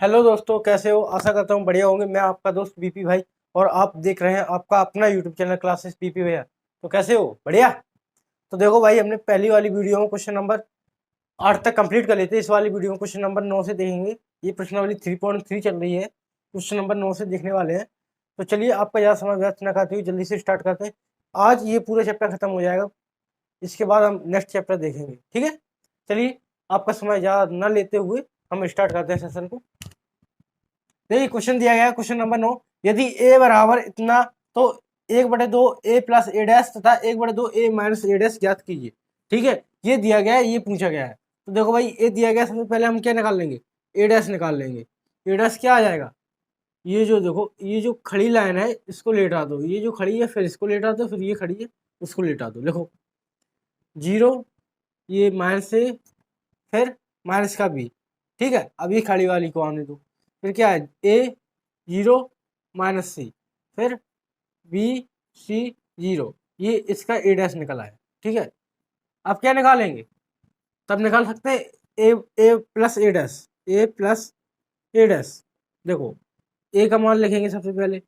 Hello दोस्तों, कैसे हो? आशा करता हूँ बढ़िया होंगे। मैं आपका दोस्त बीपी भाई और आप देख रहे हैं आपका अपना यूट्यूब चैनल क्लासेस बीपी भैया। तो कैसे हो? बढ़िया। तो देखो भाई, हमने पहली वाली वीडियो में क्वेश्चन नंबर 8 तक कंप्लीट कर लेते हैं। इस वाली वीडियो में क्वेश्चन नंबर 9 से देखेंगे। ये प्रश्नावली 3.3 चल रही है, क्वेश्चन नंबर 9 से देखने वाले हैं। तो चलिए, आपका ज़्यादा समय व्यर्थ न करते हुए जल्दी से स्टार्ट करते हैं। आज ये पूरा चैप्टर खत्म हो जाएगा, इसके बाद हम नेक्स्ट चैप्टर देखेंगे। ठीक है, चलिए, आपका समय ज़्यादा न लेते हुए हम स्टार्ट करते हैं सेशन को। देखिए, क्वेश्चन दिया गया है क्वेश्चन नंबर 9। यदि ए बराबर इतना, तो 1/2 ए प्लस ए डैश तथा 1/2 ए माइनस ए डैश ज्ञात कीजिए। ठीक है, ये दिया गया है, ये पूछा गया है। तो देखो भाई, ए दिया गया, सबसे पहले हम क्या निकाल लेंगे? ए डैश निकाल लेंगे। ए डैश क्या आ जाएगा? ये जो देखो, ये जो खड़ी लाइन है इसको लेटा दो, ये जो खड़ी है फिर इसको लेटा दो, फिर ये खड़ी है उसको लेटा दो। देखो, 0, ये माइनस ए, फिर माइनस का बी। ठीक है, अब ये खड़ी वाली को आने दो। फिर क्या है? ए 0 माइनस सी, फिर बी सी 0। ये इसका ए डैश निकला है। ठीक है, अब क्या निकालेंगे? तब निकाल सकते हैं ए plus A dash, A plus A dash. देखो, ए का मान लिखेंगे सबसे पहले,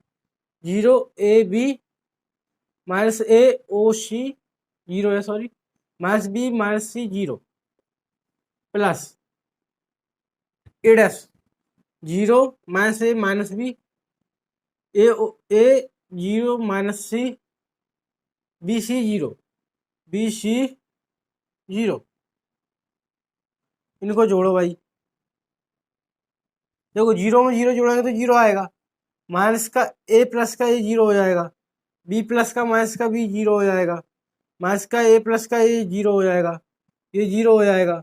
0 A B minus A O C 0 है, sorry, minus B minus C 0 plus A dash 0 minus A minus B A 0 minus C B C 0 B C 0। इनको जोड़ो भाई। देखो, 0 में 0 जोड़ेंगे तो 0 आएगा। माइनस का ए प्लस का ए 0 हो जाएगा, बी प्लस का माइनस का बी 0 हो जाएगा, माइनस का ए प्लस का ए 0 हो जाएगा, ये 0 हो जाएगा।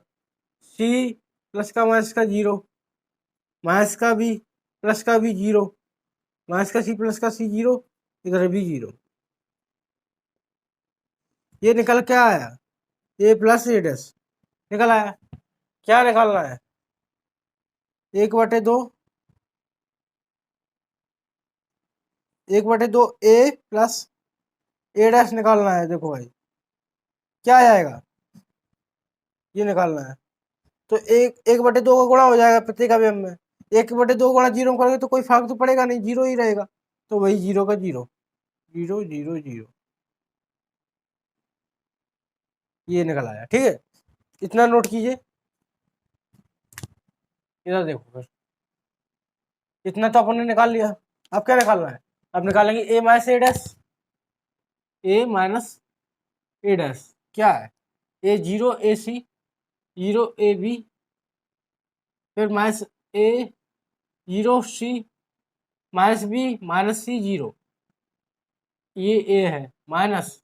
सी प्लस का माइनस का 0, माइनस का बी प्लस का बी 0, माइनस का सी प्लस का सी 0, इधर भी 0। ये निकल क्या आया? ए प्लस ए डैश निकल आया। क्या निकालना है? 1/2, 1/2 ए प्लस ए डैश निकालना है। देखो भाई, क्या आएगा? ये निकालना है। तो 1/2 का गुणा हो जाएगा प्रत्येक अवयव में। 1/2 गुणा 0 करोगे तो कोई फर्क तो पड़ेगा नहीं, 0 ही रहेगा। तो वही 0 का 0, 0 0 0, ये निकल आया। ठीक है, इतना नोट कीजिए। इधर देखो, फिर इतना तो अपन ने निकाल लिया। अब क्या निकालना है? अब निकालेंगे ए माइनस ए डैश, ए माइनस ए डैश क्या है? ए 0 ए सी 0 ए बी, फिर माइनस ए 0 सी माइनस बी माइनस सी 0। ये ए है, माइनस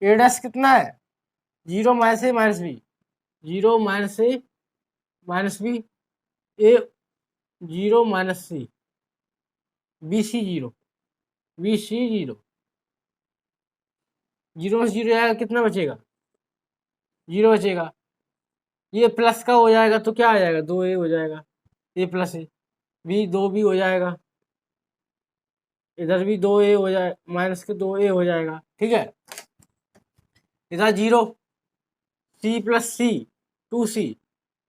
ए डैश कितना है? 0 minus A minus B, 0 minus A minus B, A 0 minus C, B C 0, B C 0। 0 में 0 आएगा, कितना बचेगा? 0 बचेगा। ये प्लस का हो जाएगा तो क्या आ जाएगा? 2a हो जाएगा, ए प्लस ए बी 2b हो जाएगा, इधर भी 2a हो जाए, माइनस के 2a हो जाएगा। ठीक है, इधर 0 सी प्लस सी 2c,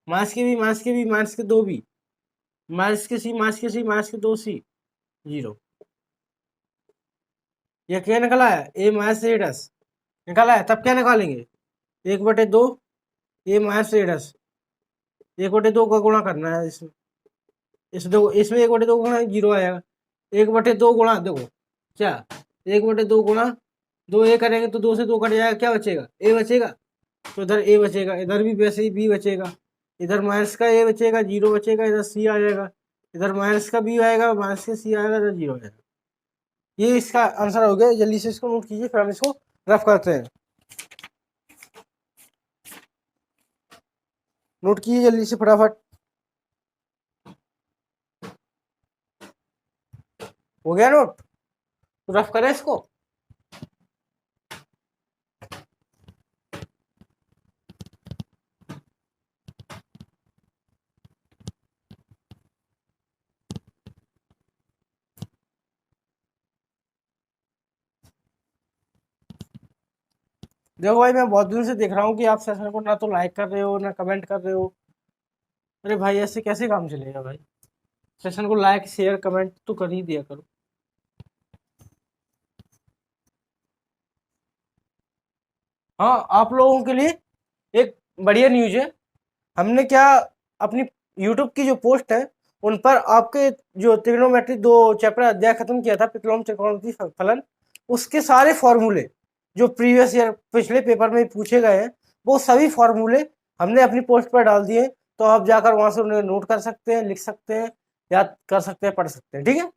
माइनस के भी माइनस के भी माइनस के 2b, माइनस के सी माइनस के सी माइनस के 2c 0। ये क्या निकला है? ए माइनस ए डैश निकला है। तब क्या निकालेंगे? 1/2 ए माइनस ए डैश, 1/2 का गुणा करना है इसमें। देखो, इसमें 1/2 गुणा 0 आएगा। 1/2 गुणा, देखो क्या, 1/2 गुणा 2a करेंगे तो 2 से 2 कट जाएगा, क्या बचेगा? ए बचेगा। तो इधर ए बचेगा, इधर भी वैसे ही बी बचेगा, इधर माइनस का ए बचेगा 0 बचेगा, इधर सी आ जाएगा, इधर माइनस का बी आएगा, माइनस का सी आएगा, इधर 0 आएगा। ये इसका आंसर हो गया। जल्दी से इसको नोट कीजिए, फिर हम इसको रफ करते हैं। नोट कीजिए जल्दी से फटाफट। हो गया नोट? तो रफ करें इसको। देखो भाई, मैं बहुत दिन से देख रहा हूँ कि आप सेशन को ना तो लाइक कर रहे हो ना कमेंट कर रहे हो। अरे भाई ऐसे कैसे काम चलेगा भाई? सेशन को लाइक शेयर कमेंट तो कर ही दिया करो। हाँ, आप लोगों के लिए एक बढ़िया न्यूज है। हमने क्या, अपनी यूट्यूब की जो पोस्ट है उन पर आपके जो त्रिग्नोमेट्री 2 चैप्टर अध्याय खत्म किया था, प्रतिलोम त्रिकोणमिति फलन, उसके सारे फॉर्मूले जो प्रीवियस ईयर पिछले पेपर में पूछे गए हैं, वो सभी फॉर्मूले हमने अपनी पोस्ट पर डाल दिए। तो आप जाकर वहां से उन्हें नोट कर सकते हैं, लिख सकते हैं, याद कर सकते हैं, पढ़ सकते हैं। ठीक है,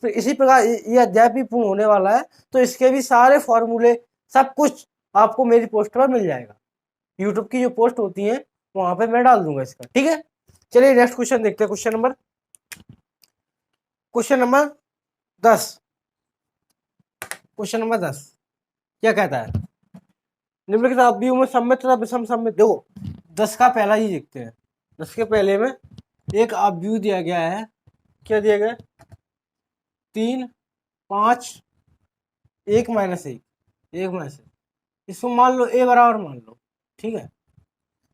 इसी प्रकार ये अध्याय भी पूर्ण होने वाला है, तो इसके भी सारे फॉर्मूले सब कुछ आपको मेरी पोस्ट पर मिल जाएगा। यूट्यूब की जो पोस्ट होती है वहां पे मैं डाल दूंगा इसका। ठीक है, चलिए नेक्स्ट क्वेश्चन देखते हैं। Question number 10। क्वेश्चन नंबर 10 क्या कहता है? निम्नलिखित अपव्यूह में सममित तथा विषम सममित, देखो 10 का पहला ही देखते हैं। 10 के पहले में एक अपव्यूह दिया गया है। क्या दिया गया? 3, 5, 1 माइनस 1, 1 माइनस 1, इसको मान लो ए बराबर मान लो। ठीक है,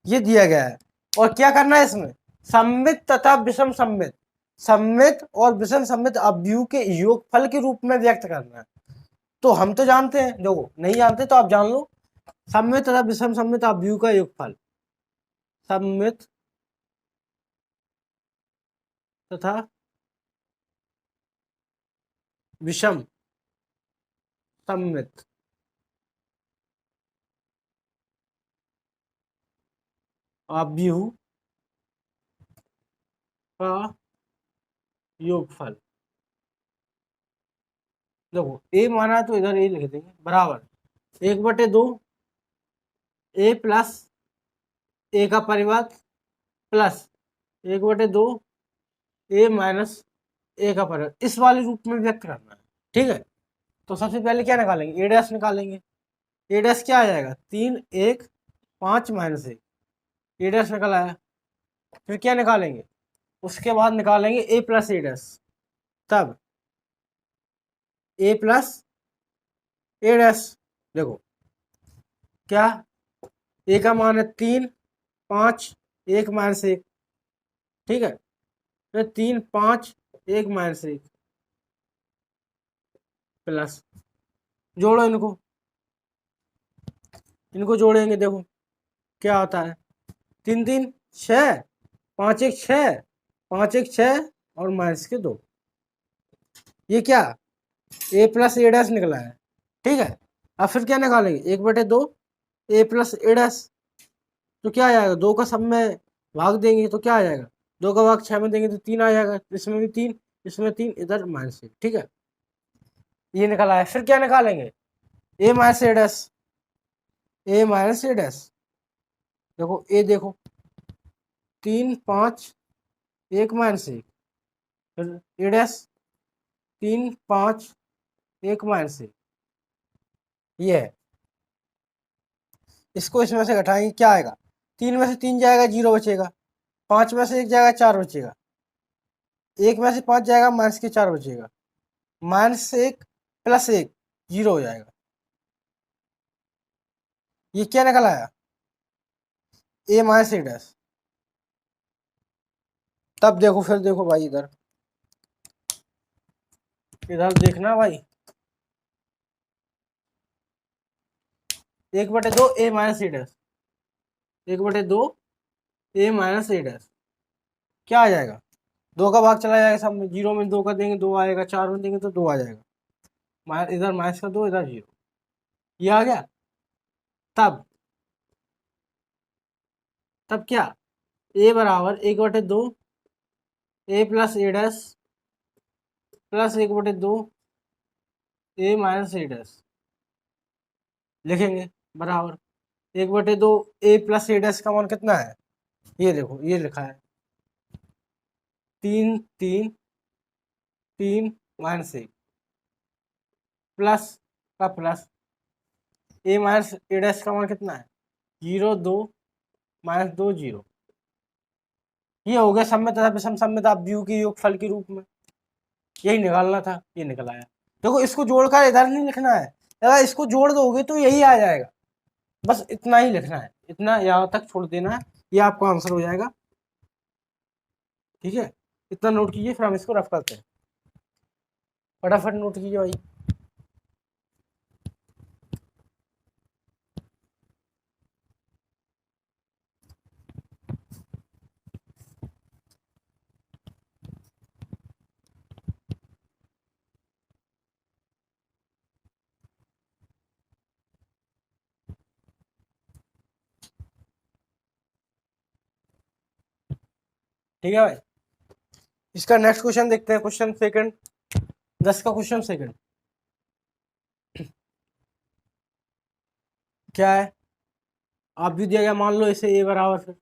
ये दिया गया है। और क्या करना है इसमें? सममित तथा विषम सममित, सममित और विषम सममित अपव्यूह के योगफल के रूप में व्यक्त करना है। तो हम तो जानते हैं, देखो नहीं जानते तो आप जान लो। सममित तथा विषम सममित अपव्यूह का योगफल, सममित तथा विषम सममित अपव्यूह का योगफल। देखो ए माना है तो इधर ए लिख देंगे, बराबर 1/2 ए प्लस ए का परिवर्त प्लस 1/2 ए माइनस ए का परिवर्त, इस वाले रूप में व्यक्त करना है। ठीक है, तो सबसे पहले क्या निकालेंगे? ए डैश निकालेंगे। ए डैश क्या आ जाएगा? 3, 1, 5 माइनस 1, ए डैश निकल आया। फिर क्या निकालेंगे? उसके बाद निकालेंगे ए प्लस ए डैश, तब ए प्लस ए डैश। देखो क्या, ए का मान है 3, 5, 1 माइनस 1। ठीक है, फिर 3, 5, 1 माइनस 1 प्लस, जोड़ो इनको, इनको जोड़ेंगे। देखो क्या आता है? 3, 3, 6, 5, 1, 6, 5, 1, 6 और माइनस के 2। ये क्या? ए प्लस ए डैश निकला है। ठीक है, अब फिर क्या निकालेंगे? 1/2 ए प्लस ए डैश, तो क्या आ जाएगा? 2 का सब में भाग देंगे तो क्या आ जाएगा? 2 का भाग 6 में देंगे तो 3 आ जाएगा। इसमें भी 3, इसमें 3, इधर माइनस 1। ठीक है, ये निकला है। फिर क्या निकालेंगे? ए माइनस ए डैश, ए माइनस ए डैश। देखो ए, देखो 3, 5, 1 माइनस 1, फिर ए डैश 3, 5, 1 माइनस 1, ये है। इसको इसमें से घटाएंगे, क्या आएगा? 3 में से 3 जाएगा, 0 बचेगा। 5 में से 1 जाएगा, 4 बचेगा। 1 में से 5 जाएगा, माइनस के 4 बचेगा। -1 + 1 0 हो जाएगा। ये क्या निकल आया? ए माइनस ए डैश। तब देखो, फिर देखो भाई, इधर इधर देखना भाई, 1/2 ए माइनस ए डैश, 1/2 ए माइनस ए डैश क्या आ जाएगा? 2 का भाग चला जाएगा सब में, 0 में 2 का देंगे 2 आएगा, 4 में देंगे तो 2 आ जाएगा। इधर माइनस का 2, इधर 0, ये आ गया। तब तब क्या? ए बराबर 1/2 ए plus A dash plus 1/2 A minus A dash लिखेंगे, बराबर 1/2 ए प्लस ए डैश का मान कितना है? ये देखो, ये लिखा है 3, 3, 3 माइनस 1 प्लस का प्लस ए माइनस ए डैश का मान कितना है? 0, 2 माइनस 2, 0। ये हो गया सम्मित तथा विषम सम्मित अपव्यूह के योगफल के रूप में। यही निकालना था, ये निकल आया। देखो इसको जोड़कर इधर नहीं लिखना है, अगर इसको जोड़ दोगे तो यही आ जाएगा। बस इतना ही लिखना है, इतना यहाँ तक छोड़ देना है, ये आपका आंसर हो जाएगा। ठीक है, इतना नोट कीजिए, फिर हम इसको रफ करते हैं। फटाफट नोट कीजिए भाई। ठीक है भाई, इसका नेक्स्ट क्वेश्चन देखते हैं। क्वेश्चन सेकंड, 10 का क्वेश्चन सेकंड क्या है? आप भी दिया गया, मान लो इसे ए बराबर, फिर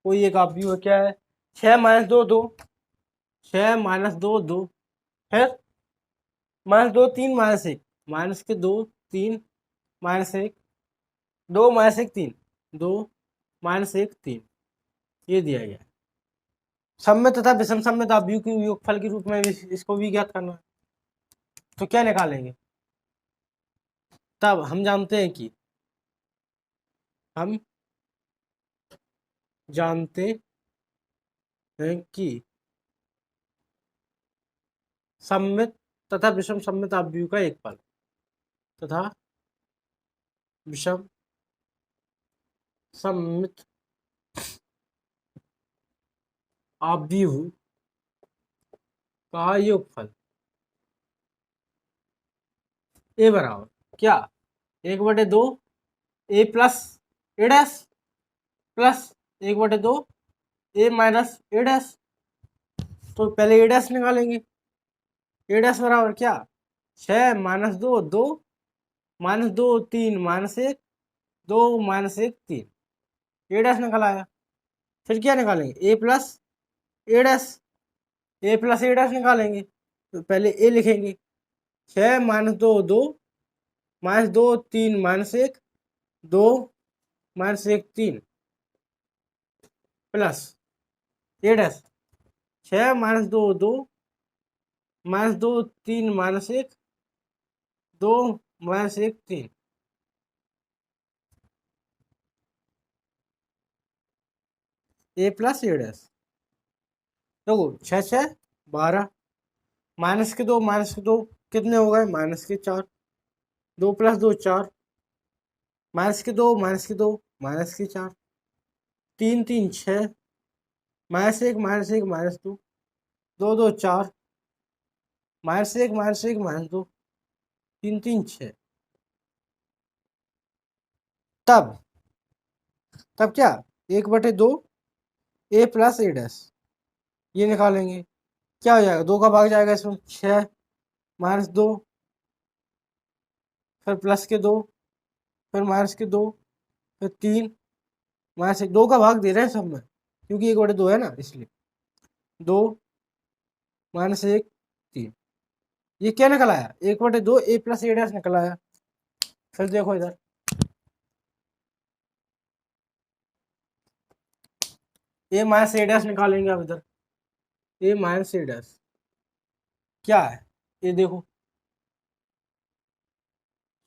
कोई एक आप भी हो, क्या है? 6 - 2 2, 6 - 2 2, फिर -2 3 -1, -2 3 -1, 2 - 1 3, 2 - 1 3, ये दिया गया है। सममित तथा विषम सममित आव्यूह की योगफल के रूप में इसको भी ज्ञात करना है। तो क्या निकालेंगे? तब हम जानते हैं कि हम जानते हैं कि सममित तथा विषम सममित आव्यूह का एक फल तथा विषम सममित आव्यूह का योगफल ए बराबर क्या? 1/2 ए plus A dash plus 1/2 A minus A dash. तो पहले ए डैश निकालेंगे। ए डैश बराबर क्या? 6 - 2 2, -2 3 -1, 2 -1 3, ए डैश निकल आया। फिर क्या निकालेंगे? ए plus A dash, A plus A dash निकालेंगे। तो पहले ए लिखेंगे, 6 - 2 2, -2 3 -1, 2 -1 3, plus A dash 6 - 2 2, -2 3 -1, 2 -1 3। A plus A dash, देखो 6 6 12, -2 कितने हो गए? -4, 2 + 2 4, -2 -4, 3 3 6, -1 -1 -2, 2 2 4, -1 -1 -2, 3 3 6। तब क्या? 1/2 ए प्लस ए डैश, ये निकालेंगे। क्या हो जाएगा? 2 का भाग जाएगा इसमें, 6 -2, फिर +2, फिर -2, फिर 3 -1, 2 का भाग दे रहे हैं सब में, क्योंकि 1/2 है ना, इसलिए 2 -1 3। ये क्या निकल आया? 1/2 ए प्लस ए डैश निकल आया। फिर देखो इधर, ए माइनस ए डैश निकालेंगे। अब इधर ए माइनस ए डैश क्या है? ये देखो,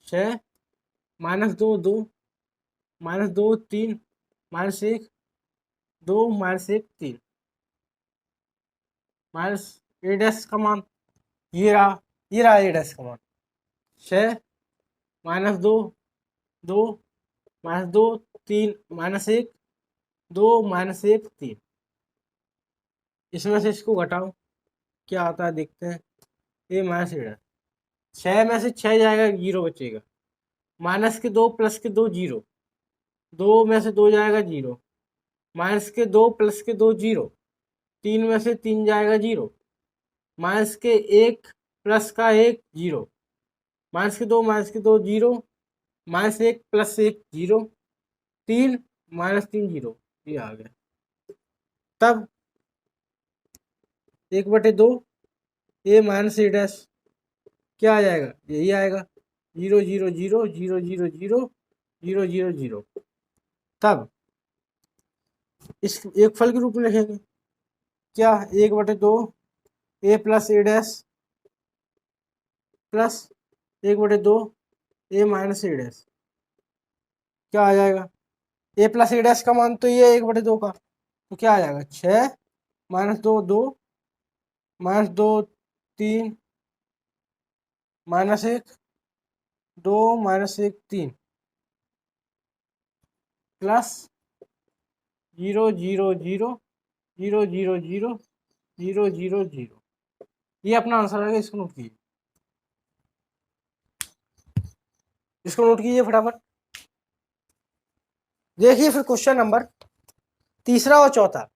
6 -2 2, -2 3 -1, 2 -1 3, माइनस ए डैश का मान ये रहा, ये रहा ए डैश का मान। 6 -2 2, -2 3 -1, 2 -1 3। इसमें से इसको घटाओ, क्या आता है देखते हैं। ए माइनस ए डैश, 6 में से 6 जाएगा, 0 बचेगा। -2 +2 0, 2 में से 2 जाएगा 0, -2 +2 0, 3 में से 3 जाएगा 0, -1 +1 0, -2 -2 0, -1 +1 0, 3 -3 0, ये आ गया। तब 1/2 ए माइनस ए डैश क्या आ जाएगा? यही आएगा, 0 0 0 0 0 0 0 0 0। तब इस एक फल के रूप में लिखेंगे। क्या? 1/2 ए plus A dash plus 1/2 A minus A dash, क्या आ जाएगा? ए प्लस ए डैश का मान तो ये 1/2 का, तो क्या आ जाएगा? 6 -2 2, -2 3, -1 2, -1 3, प्लस 0 0 0 0 0 0 0 0 0। ये अपना आंसर आएगा, इसको नोट कीजिए, इसको नोट कीजिए फटाफट। देखिए फिर क्वेश्चन नंबर तीसरा और चौथा,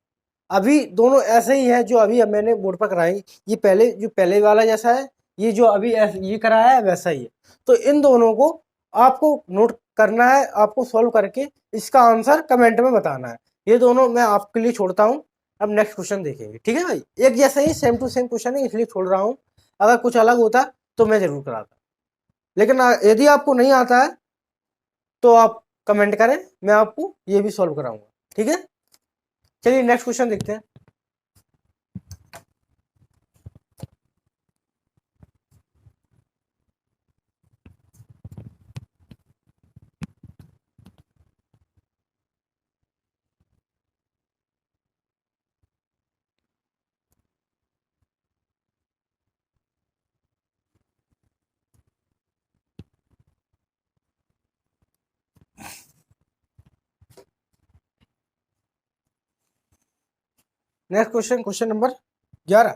अभी दोनों ऐसे ही है जो अभी मैंने बोर्ड पर कराई। ये पहले जो पहले वाला जैसा है, ये जो अभी ये कराया है वैसा ही है। तो इन दोनों को आपको नोट करना है, आपको सॉल्व करके इसका आंसर कमेंट में बताना है। ये दोनों मैं आपके लिए छोड़ता हूँ। अब नेक्स्ट क्वेश्चन देखेंगे, ठीक है भाई। एक जैसा ही सेम टू सेम क्वेश्चन है, इसलिए छोड़ रहा हूँ। अगर कुछ अलग होता तो मैं जरूर कराता, लेकिन यदि आपको नहीं आता है तो आप कमेंट करें, मैं आपको ये भी सॉल्व कराऊंगा, ठीक है। चलिए नेक्स्ट क्वेश्चन देखते हैं। Next question, question number 11।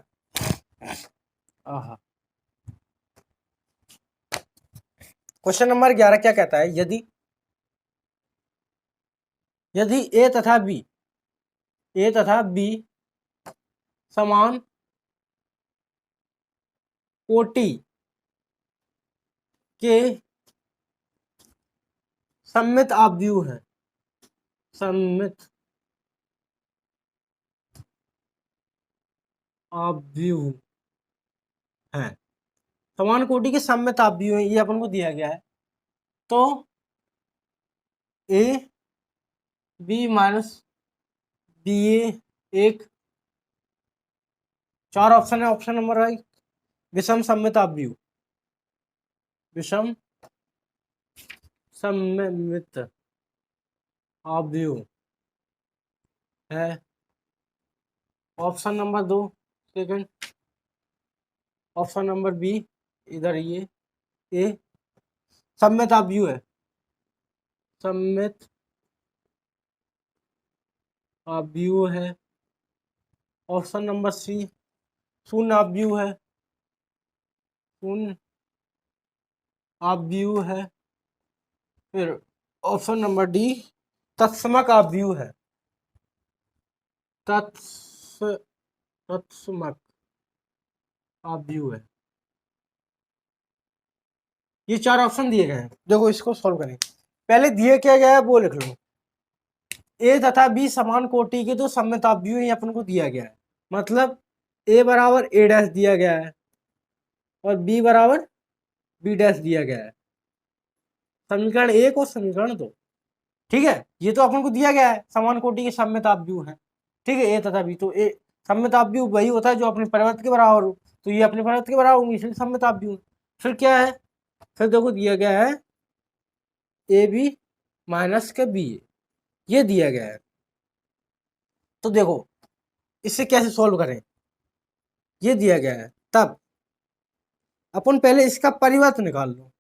Question number 11 क्या कहता है, यदि यदि ए तथा बी समान कोटि के सममित आव्यूह है, सममित आव्यूह है, समान कोटि के सममित आव्यूह है, ये अपन को दिया गया है। तो ए बी माइनस बी एक, 4 ऑप्शन है। ऑप्शन नंबर 1 विषम सममित आव्यूह, विषम सममित आव्यूह है। Option number 2 second, option number B, इधर ये ए सममित आव्यूह है, सममित आव्यूह है। ऑप्शन नंबर सी शून्य आव्यूह है, शून्य आव्यूह है। फिर ऑप्शन नंबर डी तत्समक आव्यूह है, तत्समक आव्यूह है। ये 4 ऑप्शन दिए गए हैं, देखो इसको सॉल्व करें। पहले दिए क्या गया है वो लिख लो। ए तथा बी समान कोटि के तो सममित आव्यूह ही अपन को दिया गया है, मतलब ए बराबर ए डैश दिया गया है और बी बराबर बी डैश दिया गया है, समीकरण 1 और समीकरण 2, ठीक है। ये तो अपन को दिया गया है, समान कोटि के सममित आव्यूह है, ठीक है। ए तथा बी, तो ए सममित आव्यूह वही होता है जो अपने परिवर्त के बराबर हो, तो ये अपने परिवर्त के बराबर होंगे, इसलिए सममित आव्यूह। फिर क्या है, फिर देखो दिया गया है ए बी माइनस के बी, ये दिया गया है। तो देखो इससे कैसे सॉल्व करें, ये दिया गया है, तब अपन पहले इसका परिवर्त निकाल लो।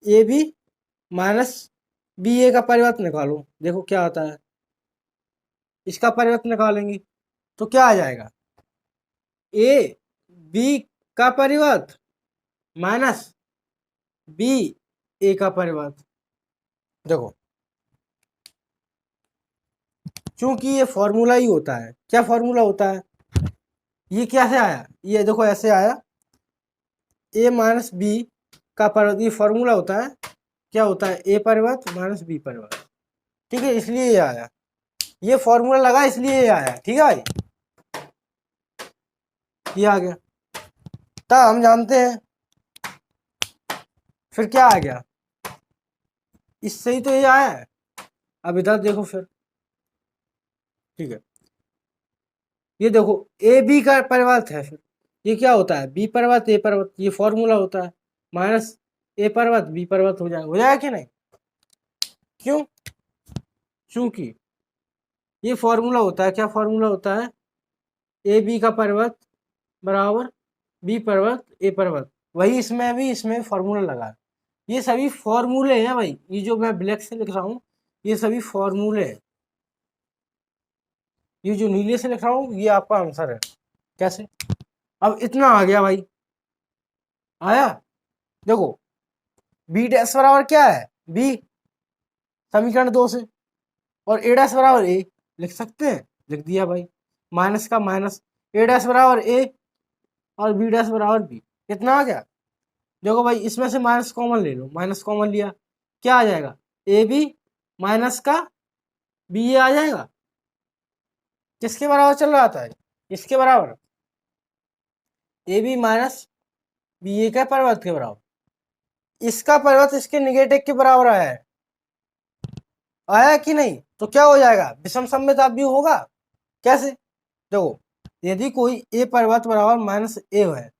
ए बी माइनस बी ए का परिवर्त निकालो, देखो क्या आता है। इसका परिवर्त निकालेंगे तो क्या आ जाएगा, ए बी का परिवर्त माइनस बी ए का परिवर्त। देखो क्योंकि ये फॉर्मूला ही होता है, क्या फॉर्मूला होता है, ये कैसे आया, ये देखो ऐसे आया, ए माइनस बी का परिवर्त, ये फॉर्मूला होता है, क्या होता है, ए परिवर्त माइनस बी परिवर्त, ठीक है, इसलिए ये आया, ये फॉर्मूला लगा इसलिए ये आया, ठीक है भाई, ये आ गया। तब हम जानते हैं, फिर क्या आ गया, इससे ही तो ये आया है। अब इधर देखो फिर, ठीक है, ये देखो ए बी का परिवर्त है, फिर ये क्या होता है, बी परिवर्त ए परिवर्त, ये फॉर्मूला होता है, माइनस ए परिवर्त बी परिवर्त हो जाएगा कि नहीं, क्यों, क्योंकि ये फॉर्मूला होता है, क्या फॉर्मूला होता है, ए बी का परिवर्त बराबर बी परिवर्त ए परिवर्त। वही इसमें फॉर्मूला लगा है। ये सभी फॉर्मूले हैं भाई, ये जो मैं ब्लैक से लिख रहा हूँ ये सभी फॉर्मूले हैं। ये जो नीले से लिख रहा हूँ ये आपका आंसर है। कैसे? अब इतना आ गया भाई, आया। देखो बी डैश बराबर क्या है, बी समीकरण 2 से, और ए डैश बराबर ए लिख सकते हैं, लिख दिया भाई। माइनस का माइनस, ए डैश बराबर ए और बी डैश बराबर बी। कितना आ गया? देखो भाई इसमें से माइनस कॉमन ले लो, माइनस कॉमन लिया, क्या आ जाएगा? ए बी माइनस का बी ए आ जाएगा। किसके बराबर चल रहा था? इसके बराबर, ए बी माइनस बी ए का परिवर्त के बराबर। इसका परिवर्त इसके निगेटिव के बराबर आया है, आया कि नहीं? तो क्या हो जाएगा? विषम सममित अवयव होगा। कैसे? देखो यदि कोई ए परिवर्त बराबर माइनस ए है,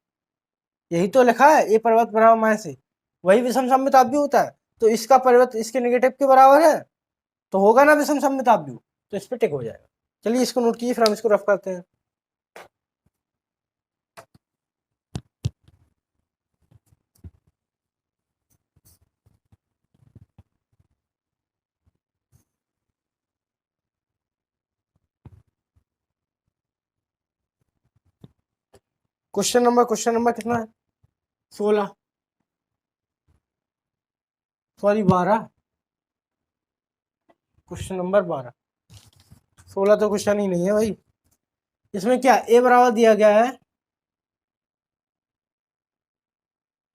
यही तो लिखा है, ए परिवर्त बराबर माइनस ए, वही विषम सममित अवयव होता है। तो इसका परिवर्त इसके नेगेटिव के बराबर है तो होगा ना विषम सममित अवयव, तो इस पे टिक हो जाएगा। चलिए इसको नोट कीजिए, फिर हम इसको रफ करते हैं। क्वेश्चन नंबर कितना है? 16, सॉरी 12। क्वेश्चन नंबर 12, 16 तो क्वेश्चन ही नहीं है भाई। इसमें क्या ए बराबर दिया गया है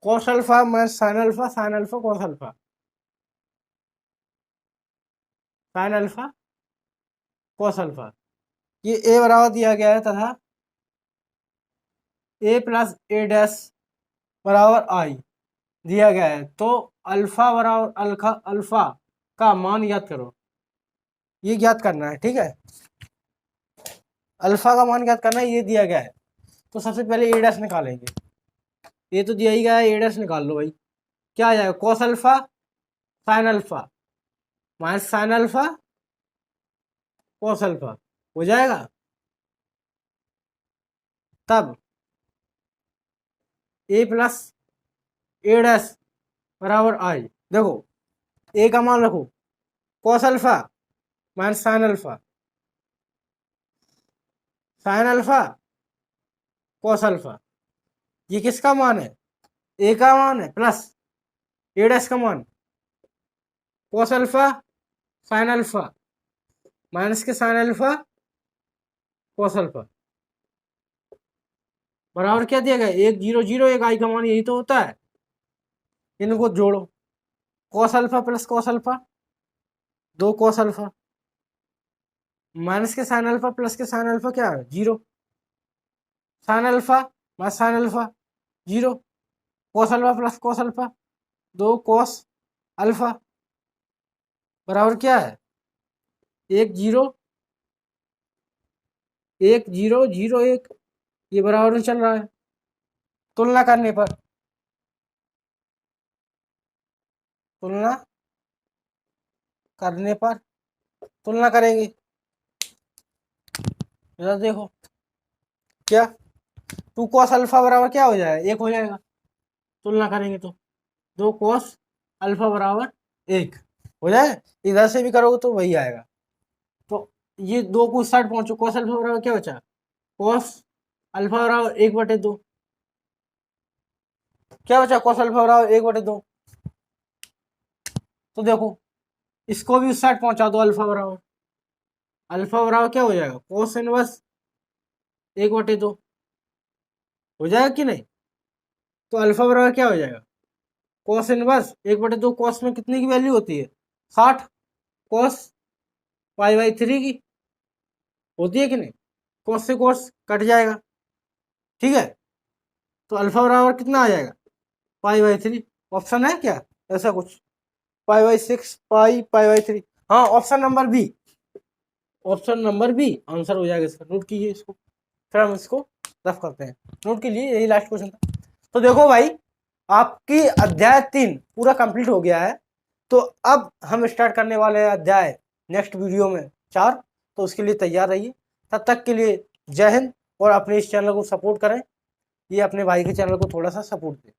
cos alpha minus sine alpha, sine alpha cos alpha, sine alpha cos alpha. ये ए बराबर दिया गया है तथा ए प्लस ए डैश बराबर आई दिया गया है। तो अल्फा बराबर अल्फा का मान ज्ञात करो, ये ज्ञात करना है। ठीक है, अल्फा का मान ज्ञात करना है, ये दिया गया है। तो सबसे पहले ए डैश निकालेंगे, ये तो दिया ही गया है, ए डैश निकाल लो भाई। क्या आ जाएगा? Cos alpha sine alpha minus sine alpha cos alpha हो जाएगा। तब ए प्लस ए डैश बराबर आई। देखो ए का मान रखो cos alpha minus sine alpha, sine alpha cos alpha. ये किसका मान है? ए का मान है, प्लस ए डैश का मान cos alpha sine alpha minus के साइन अल्फा कॉस अल्फा बराबर क्या दिया गया? एक 0 0, एक आई का मान, यही तो होता है। इनको जोड़ो, cos alpha plus cos alpha 2 cos alpha minus के साइन अल्फा प्लस के साइन अल्फा क्या है? 0, sine alpha minus sine alpha 0, cos alpha plus cos alpha 2 cos alpha बराबर क्या है? 1 0 1 0 0 1, ये बराबर में चल रहा है। तुलना करने पर, तुलना करने पर तुलना करेंगे, जरा देखो क्या 2 कॉस अल्फा बराबर क्या हो जाएगा? 1 हो जाएगा। तुलना करेंगे तो 2 कॉस अल्फा बराबर 1 हो जाए। इधर से भी करोगे तो वही आएगा। तो ये 2 को उस साइड पहुंचो, कॉस अल्फा बराबर क्या बचा? कॉस अल्फा बराबर 1/2। क्या बचा? कॉस अल्फा बराबर 1/2। तो देखो इसको भी उस साइड पहुंचा दो, अल्फा बराबर, अल्फा बराबर क्या हो जाएगा? कॉस इनवर्स 1/2 हो जाएगा कि नहीं? तो अल्फा बराबर क्या हो जाएगा? Cos inverse 1/2। कॉस में कितनी की वैल्यू होती है? 60। कॉस पाई/3 की होती है कि नहीं? कॉस से कॉस कट जाएगा। ठीक है, तो अल्फा बराबर कितना आ जाएगा? पाई/3। ऑप्शन है क्या ऐसा कुछ? पाई/6 पाई/3। हाँ, option number B, option number B answer हो जाएगा इसका। नोट कीजिए इसको, फिर हम इसको रफ करते हैं। नोट कीजिए, यही लास्ट क्वेश्चन था। तो देखो भाई आपकी अध्याय 3 पूरा कंप्लीट हो गया है। तो अब हम स्टार्ट करने वाले हैं अध्याय नेक्स्ट वीडियो में 4। तो उसके लिए तैयार रहिए। तब तक के लिए जय हिंद, और अपने इस चैनल को सपोर्ट करें, ये अपने भाई के चैनल को थोड़ा सा सपोर्ट दें।